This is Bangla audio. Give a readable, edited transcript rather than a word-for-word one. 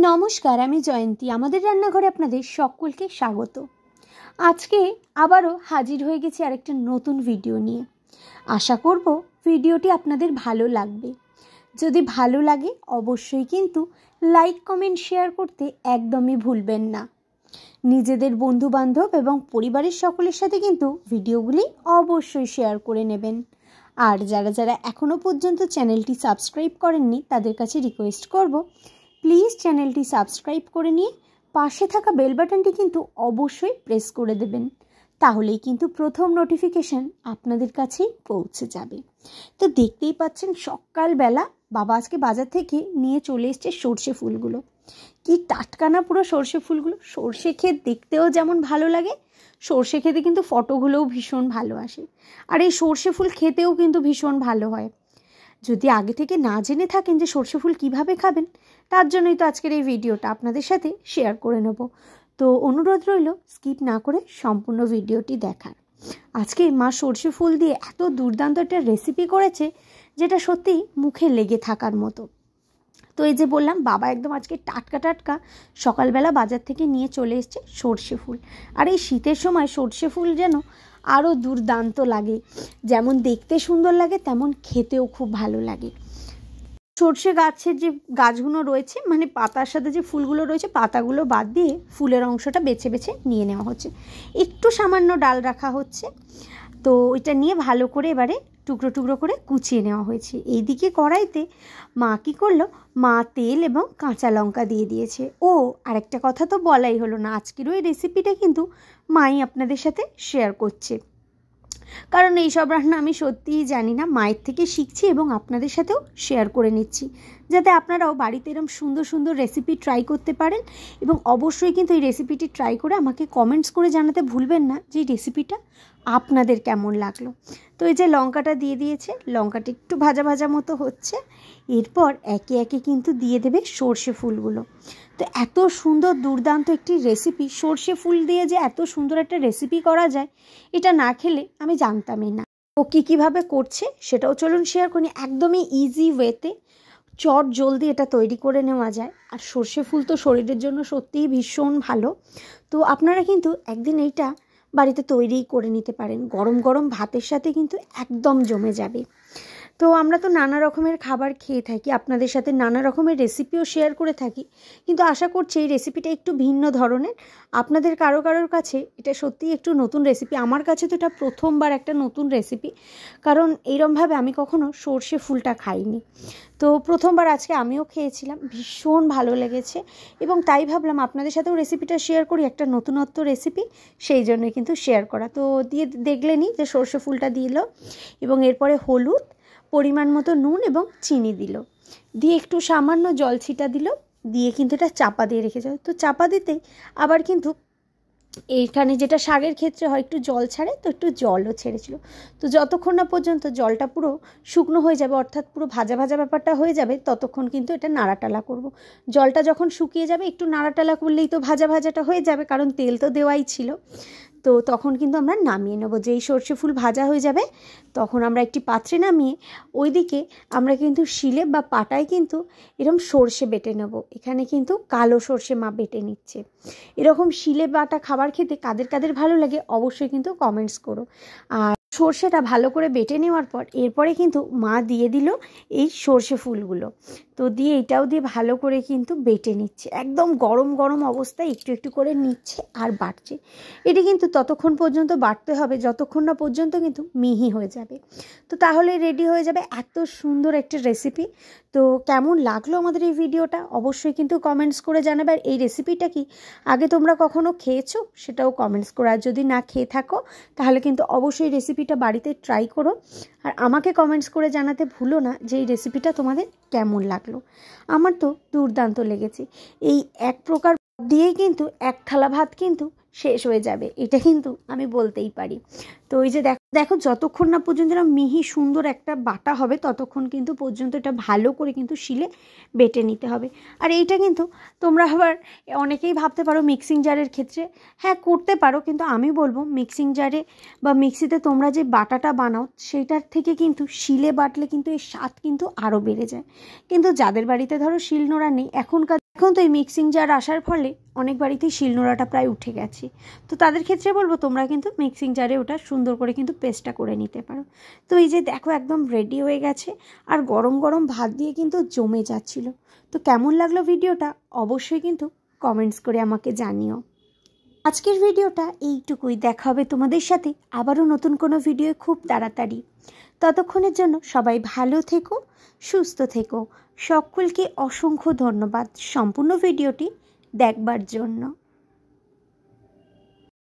নমস্কার, আমি জয়ন্তী। আমাদের রান্নাঘরে আপনাদের সকলকে স্বাগত। আজকে আবারও হাজির হয়ে গেছি আরেকটা নতুন ভিডিও নিয়ে। আশা করব ভিডিওটি আপনাদের ভালো লাগবে। যদি ভালো লাগে অবশ্যই কিন্তু লাইক, কমেন্ট, শেয়ার করতে একদমই ভুলবেন না। নিজেদের বন্ধুবান্ধব এবং পরিবারের সকলের সাথে কিন্তু ভিডিওগুলি অবশ্যই শেয়ার করে নেবেন। আর যারা যারা এখনও পর্যন্ত চ্যানেলটি সাবস্ক্রাইব করেননি তাদের কাছে রিকোয়েস্ট করব, প্লিজ চ্যানেলটি সাবস্ক্রাইব করে নিয়ে পাশে থাকা বেল বাটনটি কিন্তু অবশ্যই প্রেস করে দেবেন। তাহলেই কিন্তু প্রথম নোটিফিকেশান আপনাদের কাছেই পৌঁছে যাবে। তো দেখতেই পাচ্ছেন সকালবেলা বাবা আজকে বাজার থেকে নিয়ে চলে এসছে সর্ষে ফুলগুলো। কি টাটকা না পুরো সর্ষে ফুলগুলো! সর্ষে ক্ষেত দেখতেও যেমন ভালো লাগে, সর্ষে খেতে কিন্তু ফটোগুলোও ভীষণ ভালো আসে। আর এই সর্ষে ফুল খেতেও কিন্তু ভীষণ ভালো হয়। যদি আগে থেকে না জেনে থাকেন যে সর্ষে ফুল কীভাবে খাবেন, তার জন্যই তো আজকের এই ভিডিওটা আপনাদের সাথে শেয়ার করে নেব। তো অনুরোধ রইল স্কিপ না করে সম্পূর্ণ ভিডিওটি দেখার। আজকে মা সর্ষে ফুল দিয়ে এত দুর্দান্ত একটা রেসিপি করেছে যেটা সত্যিই মুখে লেগে থাকার মতো। তো এই যে বললাম, বাবা একদম আজকে টাটকা টাটকা সকালবেলা বাজার থেকে নিয়ে চলে এসছে সর্ষে ফুল। আর এই শীতের সময় সর্ষে ফুল যেন আরও দুর্দান্ত লাগে। যেমন দেখতে সুন্দর লাগে তেমন খেতেও খুব ভালো লাগে। সর্ষে গাছের যে গাছগুলো রয়েছে, মানে পাতার সাথে যে ফুলগুলো রয়েছে, পাতাগুলো বাদ দিয়ে ফুলের অংশটা বেছে বেছে নিয়ে নেওয়া হচ্ছে। একটু সামান্য ডাল রাখা হচ্ছে। তো এটা নিয়ে ভালো করে এবারে টুকরো টুকরো করে কুচিয়ে নেওয়া হয়েছে। এইদিকে কড়াইতে মা কী করলো, মা তেল এবং কাঁচা লঙ্কা দিয়ে দিয়েছে। ও আরেকটা কথা তো বলাই হলো না, আজকের ওই রেসিপিটা কিন্তু মাই আপনাদের সাথে শেয়ার করছে। কারণ এইসব রান্না আমি সত্যিই জানি না, মায়ের থেকে শিখছি এবং আপনাদের সাথেও শেয়ার করে নিচ্ছি, যাতে আপনারাও বাড়িতে এরকম সুন্দর সুন্দর রেসিপি ট্রাই করতে পারেন। এবং অবশ্যই কিন্তু এই রেসিপিটি ট্রাই করে আমাকে কমেন্টস করে জানাতে ভুলবেন না যে এই রেসিপিটা আপনাদের কেমন লাগলো। তো এই যে লঙ্কাটা দিয়ে দিয়েছে, লঙ্কাটা একটু ভাজা ভাজা মতো হচ্ছে। এরপর একে একে কিন্তু দিয়ে দেবে সর্ষে ফুলগুলো। তো এত সুন্দর দুর্দান্ত একটি রেসিপি, সর্ষে ফুল দিয়ে যে এত সুন্দর একটা রেসিপি করা যায় এটা না খেলে আমি জানতামই না। ও কীভাবে করছে সেটাও চলুন শেয়ার করি। একদমই ইজি ওয়েতে চট জলদি এটা তৈরি করে নেওয়া যায়। আর সর্ষে ফুল তো শরীরের জন্য সত্যিই ভীষণ ভালো। তো আপনারা কিন্তু একদিন এইটা বাড়িতে তৈরি করে নিতে পারেন। গরম গরম ভাতের সাথে কিন্তু একদম জমে যাবে। তো আমরা তো নানা রকমের খাবার খেয়ে থাকি, আপনাদের সাথে নানা রকমের রেসিপিও শেয়ার করে থাকি, কিন্তু আশা করছি এই রেসিপিটা একটু ভিন্ন ধরনের। আপনাদের কারোর কাছে এটা সত্যিই একটু নতুন রেসিপি। আমার কাছে তো এটা প্রথমবার একটা নতুন রেসিপি, কারণ এইরমভাবে আমি কখনো সর্ষে ফুলটা খাইনি। তো প্রথমবার আজকে আমিও খেয়েছিলাম, ভীষণ ভালো লেগেছে এবং তাই ভাবলাম আপনাদের সাথেও রেসিপিটা শেয়ার করি, একটা নতুনত্ব রেসিপি, সেই জন্যই কিন্তু শেয়ার করা। তো দিয়ে দেখলেনই যে সর্ষে ফুলটা দিল এবং এরপরে হলুদ, পরিমাণ মতো নুন এবং চিনি দিল, দিয়ে একটু সামান্য জল ছিটা দিল, দিয়ে কিন্তু এটা চাপা দিয়ে রেখে যাও। তো চাপা দিতেই আবার কিন্তু এইখানে যেটা শাকের ক্ষেত্রে হয় একটু জল ছাড়ে, তো একটু জলও ছেড়েছিল। তো যতক্ষণ না পর্যন্ত জলটা পুরো শুকনো হয়ে যাবে, অর্থাৎ পুরো ভাজা ভাজা ব্যাপারটা হয়ে যাবে, ততক্ষণ কিন্তু এটা নাড়াটালা করব। জলটা যখন শুকিয়ে যাবে একটু নাড়াটালা করলেই তো ভাজা ভাজাটা হয়ে যাবে, কারণ তেল তো দেওয়াই ছিল। তো তখন কিন্তু আমরা নামিয়ে নেব। যেই সর্ষে ফুল ভাজা হয়ে যাবে তখন আমরা একটি পাত্রে নামিয়ে ওইদিকে আমরা কিন্তু শিলে বা পাটায় কিন্তু এরকম সর্ষে বেটে নেব। এখানে কিন্তু কালো সর্ষে মা বেটে নিচ্ছে। এরকম শিলে বাটা খাবার খেতে কাদের কাদের ভালো লাগে অবশ্যই কিন্তু কমেন্টস করো। আর সর্ষেটা ভালো করে বেটে নেওয়ার পর এরপরে কিন্তু মা দিয়ে দিল এই সর্ষে ফুলগুলো। তো দিয়ে এটাও দিয়ে ভালো করে কিন্তু বেটে নিচ্ছে, একদম গরম গরম অবস্থায় একটু একটু করে নিচ্ছে আর বাটছে। এটি কিন্তু ততক্ষণ পর্যন্ত বাটতে হবে যতক্ষণ না পর্যন্ত কিন্তু মিহি হয়ে যাবে। তো তাহলে রেডি হয়ে যাবে এত সুন্দর একটা রেসিপি। তো কেমন লাগলো আমাদের এই ভিডিওটা অবশ্যই কিন্তু কমেন্টস করে জানাবে। আর এই রেসিপিটা কি আগে তোমরা কখনো খেয়েছো সেটাও কমেন্টস করো। আর যদি না খেয়ে থাকো তাহলে কিন্তু অবশ্যই রেসিপিটা বাড়িতে ট্রাই করো। আর আমাকে কমেন্টস করে জানাতে ভুলো না যে এই রেসিপিটা তোমাদের কেমন লাগলো। আমার তো দুর্দান্ত লেগেছে। এই এক প্রকার দিয়েই কিন্তু এক থালা ভাত কিন্তু শেষ হয়ে যাবে, এটা কিন্তু আমি বলতেই পারি। তো ওই যে দেখো যতক্ষণ না পর্যন্ত এটা মিহি সুন্দর একটা বাটা হবে ততক্ষণ কিন্তু পর্যন্ত এটা ভালো করে কিন্তু শিলে বেটে নিতে হবে। আর এইটা কিন্তু তোমরা আবার অনেকেই ভাবতে পারো মিক্সিং জারের ক্ষেত্রে, হ্যাঁ করতে পারো, কিন্তু আমি বলবো মিক্সিং জারে বা মিক্সিতে তোমরা যে বাটাটা বানাও সেইটার থেকে কিন্তু শিলে বাটলে কিন্তু এর স্বাদ কিন্তু আরও বেড়ে যায়। কিন্তু যাদের বাড়িতে ধরো শিলনোড়া নেই, এখনকার এখন তো এই মিক্সিং জার আসার ফলে অনেক বাড়িতেই শিলনোড়াটা প্রায় উঠে গেছে, তো তাদের ক্ষেত্রে বলবো তোমরা কিন্তু মিক্সিং জারে ওটা সুন্দর করে কিন্তু পেস্টটা করে নিতে পারো। তো এই যে দেখো একদম রেডি হয়ে গেছে, আর গরম গরম ভাত দিয়ে কিন্তু জমে যাচ্ছিল। তো কেমন লাগলো ভিডিওটা অবশ্যই কিন্তু কমেন্টস করে আমাকে জানিও। আজকের ভিডিওটা এইটুকুই, দেখা হবে তোমাদের সাথে আবারও নতুন কোনো ভিডিও খুব তাড়াতাড়ি। ততক্ষণের জন্য সবাই ভালো থেকো, সুস্থ থেকো। সকলকে অসংখ্য ধন্যবাদ সম্পূর্ণ ভিডিওটি দেখবার জন্য।